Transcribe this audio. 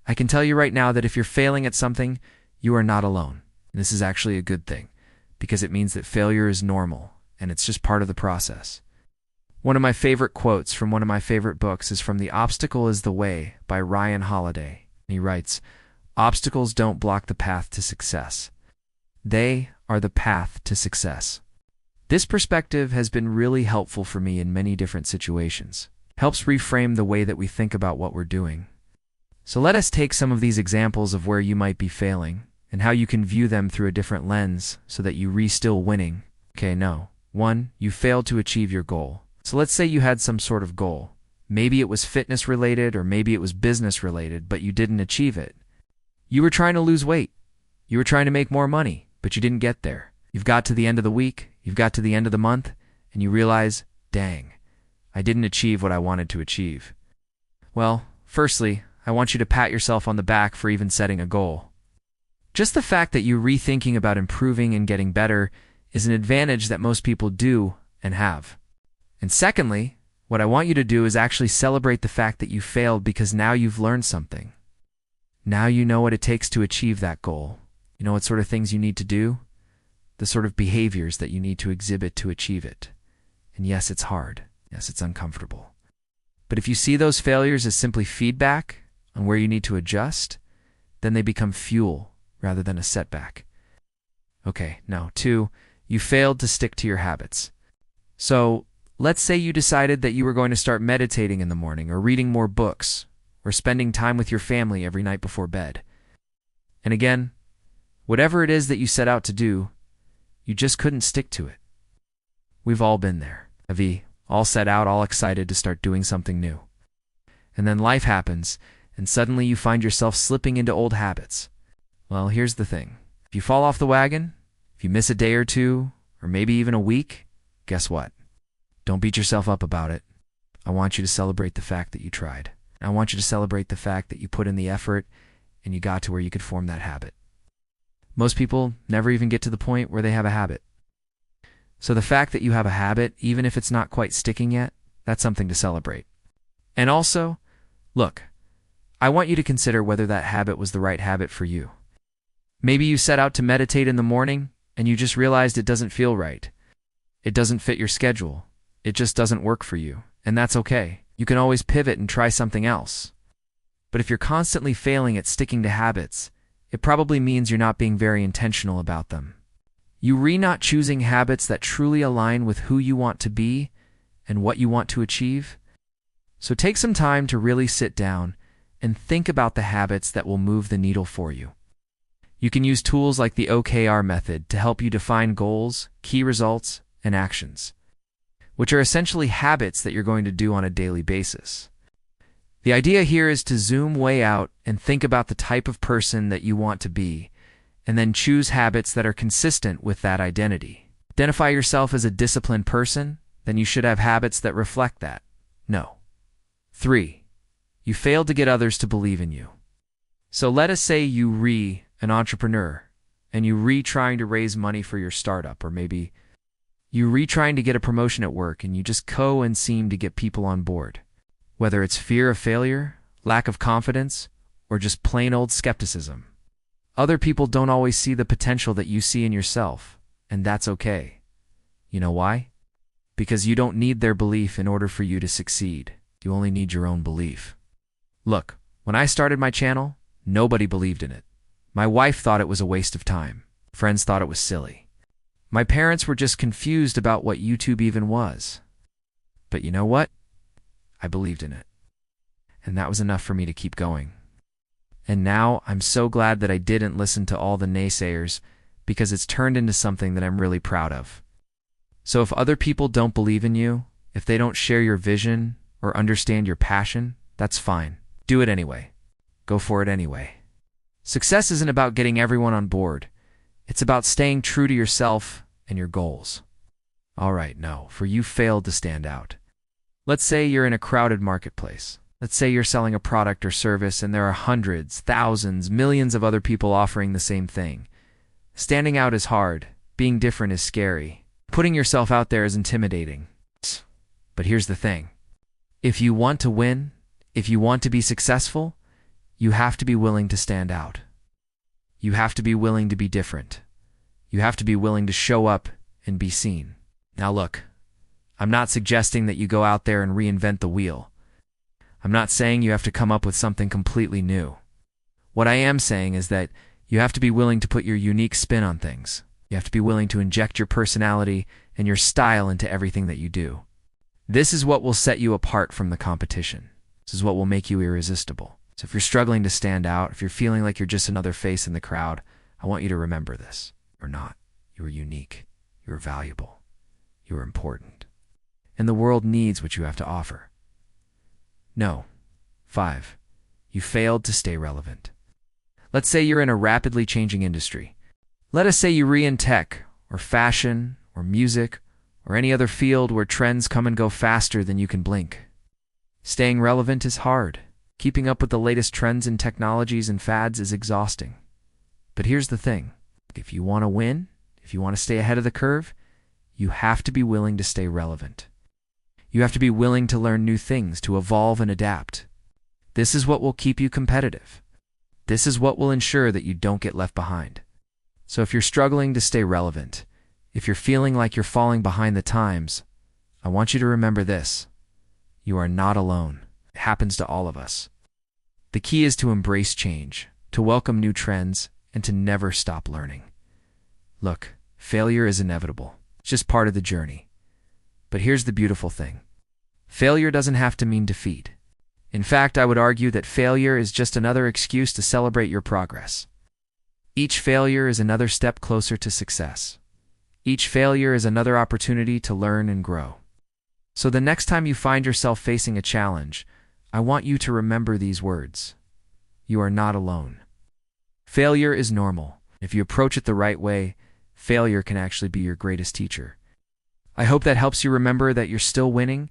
I can tell you right now that if you're failing at something, you are not alone. And this is actually a good thing, because it means that failure is normal, and it's just part of the process. One of my favorite quotes from one of my favorite books is from The Obstacle is the Way by Ryan Holiday. He writes, "Obstacles don't block the path to success. They are the path to success." This perspective has been really helpful for me in many different situations. It helps reframe the way that we think about what we're doing. So let us take some of these examples of where you might be failing and how you can view them through a different lens so that you still winning. Okay, no. 1. You failed to achieve your goal. So let's say you had some sort of goal. Maybe it was fitness related or maybe it was business related, but you didn't achieve it. You were trying to lose weight. You were trying to make more money, but you didn't get there. You've got to the end of the week, you've got to the end of the month, and you realize, dang, I didn't achieve what I wanted to achieve. Well, firstly, I want you to pat yourself on the back for even setting a goal. Just the fact that you're rethinking about improving and getting better is an advantage that most people do and have. And secondly, what I want you to do is actually celebrate the fact that you failed because now you've learned something. Now you know what it takes to achieve that goal. You know what sort of things you need to do? The sort of behaviors that you need to exhibit to achieve it. And yes, it's hard. Yes, it's uncomfortable. But if you see those failures as simply feedback on where you need to adjust, then they become fuel rather than a setback. Okay, now 2, you failed to stick to your habits. So, let's say you decided that you were going to start meditating in the morning or reading more books or spending time with your family every night before bed. And again, whatever it is that you set out to do, you just couldn't stick to it. We've all been there. All set out, all excited to start doing something new. And then life happens, and suddenly you find yourself slipping into old habits. Well, here's the thing. If you fall off the wagon, if you miss a day or two, or maybe even a week, guess what? Don't beat yourself up about it. I want you to celebrate the fact that you tried. I want you to celebrate the fact that you put in the effort and you got to where you could form that habit. Most people never even get to the point where they have a habit. So the fact that you have a habit, even if it's not quite sticking yet, that's something to celebrate. And also, look, I want you to consider whether that habit was the right habit for you. Maybe you set out to meditate in the morning and you just realized it doesn't feel right. It doesn't fit your schedule. It just doesn't work for you. And that's okay. You can always pivot and try something else. But if you're constantly failing at sticking to habits, it probably means you're not being very intentional about them. You're not choosing habits that truly align with who you want to be and what you want to achieve. So take some time to really sit down and think about the habits that will move the needle for you. You can use tools like the OKR method to help you define goals, key results, and actions, which are essentially habits that you're going to do on a daily basis. The idea here is to zoom way out and think about the type of person that you want to be, and then choose habits that are consistent with that identity. Identify yourself as a disciplined person, then you should have habits that reflect that. No. 3. You failed to get others to believe in you. So let us say you an entrepreneur, and you trying to raise money for your startup, or maybe you trying to get a promotion at work and you just and seem to get people on board. Whether it's fear of failure, lack of confidence, or just plain old skepticism. Other people don't always see the potential that you see in yourself, and that's okay. You know why? Because you don't need their belief in order for you to succeed. You only need your own belief. Look, when I started my channel, nobody believed in it. My wife thought it was a waste of time. Friends thought it was silly. My parents were just confused about what YouTube even was. But you know what? I believed in it. And that was enough for me to keep going. And now I'm so glad that I didn't listen to all the naysayers, because it's turned into something that I'm really proud of. So if other people don't believe in you, if they don't share your vision or understand your passion, that's fine. Do it anyway. Go for it anyway. Success isn't about getting everyone on board. It's about staying true to yourself and your goals. All right, for you failed to stand out. Let's say you're in a crowded marketplace. Let's say you're selling a product or service and there are hundreds, thousands, millions of other people offering the same thing. Standing out is hard. Being different is scary. Putting yourself out there is intimidating. But here's the thing. If you want to win, if you want to be successful, You have to be willing to stand out. You have to be willing to be different. You have to be willing to show up and be seen. Now look, I'm not suggesting that you go out there and reinvent the wheel. I'm not saying you have to come up with something completely new. What I am saying is that you have to be willing to put your unique spin on things. You have to be willing to inject your personality and your style into everything that you do. This is what will set you apart from the competition. This is what will make you irresistible. So if you're struggling to stand out, if you're feeling like you're just another face in the crowd, I want you to remember this. You're not. You are unique. You are valuable. You are important. And the world needs what you have to offer. No. 5. You failed to stay relevant. Let's say you're in a rapidly changing industry. Let us say you're in tech, or fashion, or music, or any other field where trends come and go faster than you can blink. Staying relevant is hard. Keeping up with the latest trends and technologies and fads is exhausting. But here's the thing. If you want to win, if you want to stay ahead of the curve, you have to be willing to stay relevant. You have to be willing to learn new things, to evolve and adapt. This is what will keep you competitive. This is what will ensure that you don't get left behind. So if you're struggling to stay relevant, if you're feeling like you're falling behind the times, I want you to remember this. You are not alone. It happens to all of us. The key is to embrace change, to welcome new trends, and to never stop learning. Look, failure is inevitable. It's just part of the journey. But here's the beautiful thing. Failure doesn't have to mean defeat. In fact, I would argue that failure is just another excuse to celebrate your progress. Each failure is another step closer to success. Each failure is another opportunity to learn and grow. So the next time you find yourself facing a challenge, I want you to remember these words. You are not alone. Failure is normal. If you approach it the right way, failure can actually be your greatest teacher. I hope that helps you remember that you're still winning,